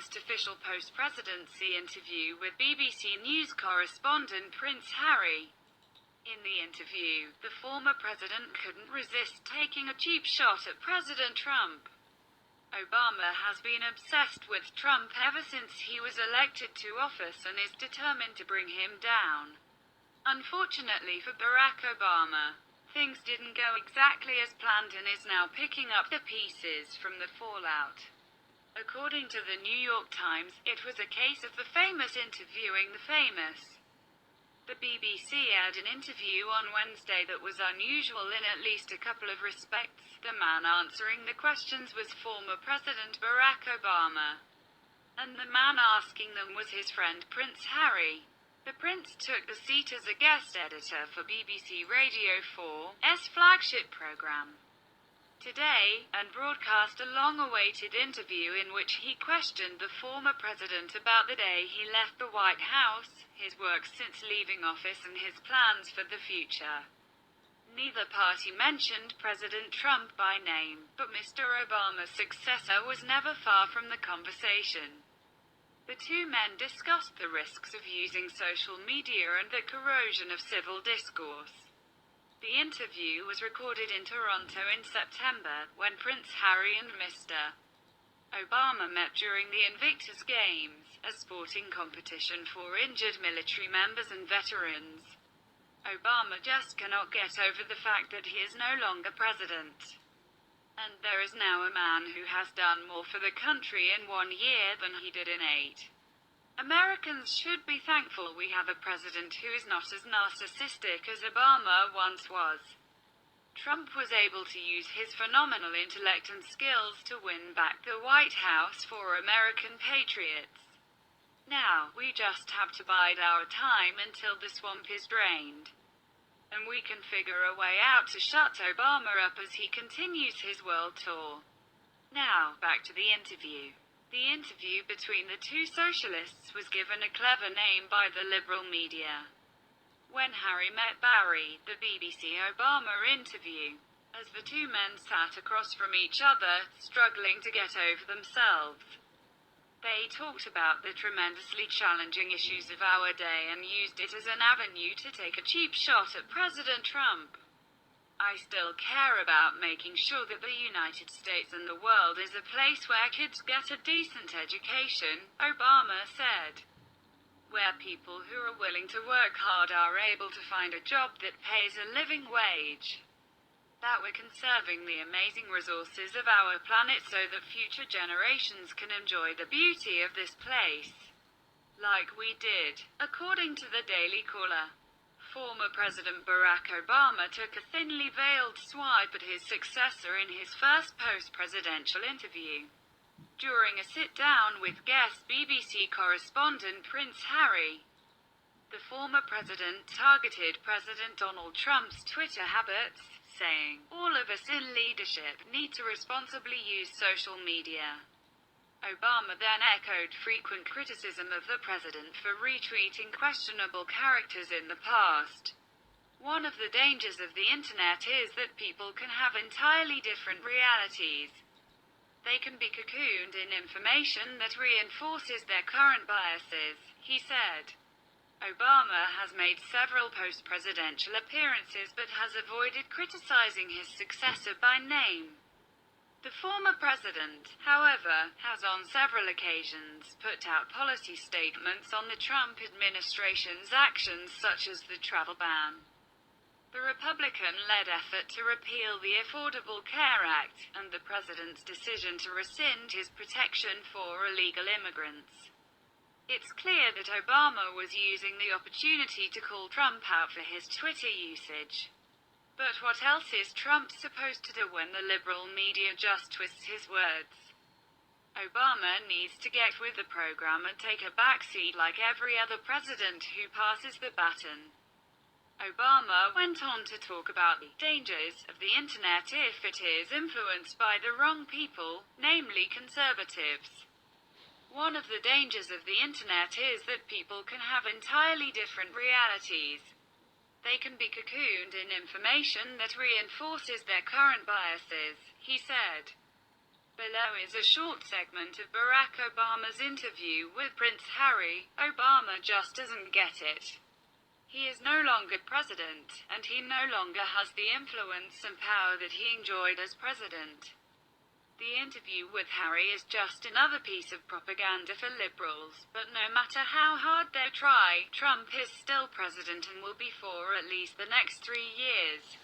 first official post-presidency interview with BBC News correspondent Prince Harry. In the interview, the former president couldn't resist taking a cheap shot at President Trump. Obama has been obsessed with Trump ever since he was elected to office and is determined to bring him down. Unfortunately for Barack Obama, things didn't go exactly as planned and is now picking up the pieces from the fallout. According to the New York Times, it was a case of the famous interviewing the famous. The BBC aired an interview on Wednesday that was unusual in at least a couple of respects. The man answering the questions was former President Barack Obama, and the man asking them was his friend Prince Harry. The prince took the seat as a guest editor for BBC Radio 4's flagship program Today, and broadcast a long-awaited interview in which he questioned the former president about the day he left the White House, his work since leaving office and his plans for the future. Neither party mentioned President Trump by name, but Mr. Obama's successor was never far from the conversation. The two men discussed the risks of using social media and the corrosion of civil discourse. The interview was recorded in Toronto in September, when Prince Harry and Mr. Obama met during the Invictus Games, a sporting competition for injured military members and veterans. Obama just cannot get over the fact that he is no longer president. And there is now a man who has done more for the country in 1 year than he did in 8. Americans should be thankful we have a president who is not as narcissistic as Obama once was. Trump was able to use his phenomenal intellect and skills to win back the White House for American patriots. Now, we just have to bide our time until the swamp is drained. And we can figure a way out to shut Obama up as he continues his world tour. Now, back to the interview. The interview between the two socialists was given a clever name by the liberal media. When Harry met Barry, the BBC Obama interview, as the two men sat across from each other, struggling to get over themselves. They talked about the tremendously challenging issues of our day and used it as an avenue to take a cheap shot at President Trump. I still care about making sure that the United States and the world is a place where kids get a decent education, Obama said. Where people who are willing to work hard are able to find a job that pays a living wage. That we're conserving the amazing resources of our planet so that future generations can enjoy the beauty of this place. Like we did, according to the Daily Caller. Former President Barack Obama took a thinly veiled swipe at his successor in his first post-presidential interview. During a sit-down with guest BBC correspondent Prince Harry, the former president targeted President Donald Trump's Twitter habits, saying, "All of us in leadership need to responsibly use social media." Obama then echoed frequent criticism of the president for retweeting questionable characters in the past. One of the dangers of the internet is that people can have entirely different realities. They can be cocooned in information that reinforces their current biases, he said. Obama has made several post-presidential appearances but has avoided criticizing his successor by name. The former president, however, has on several occasions put out policy statements on the Trump administration's actions such as the travel ban, the Republican-led effort to repeal the Affordable Care Act, and the president's decision to rescind his protection for illegal immigrants. It's clear that Obama was using the opportunity to call Trump out for his Twitter usage. But what else is Trump supposed to do when the liberal media just twists his words? Obama needs to get with the program and take a backseat like every other president who passes the baton. Obama went on to talk about the dangers of the internet if it is influenced by the wrong people, namely conservatives. One of the dangers of the internet is that people can have entirely different realities. They can be cocooned in information that reinforces their current biases, he said. Below is a short segment of Barack Obama's interview with Prince Harry. Obama just doesn't get it. He is no longer president, and he no longer has the influence and power that he enjoyed as president. The interview with Harry is just another piece of propaganda for liberals, but no matter how hard they try, Trump is still president and will be for at least the next 3 years.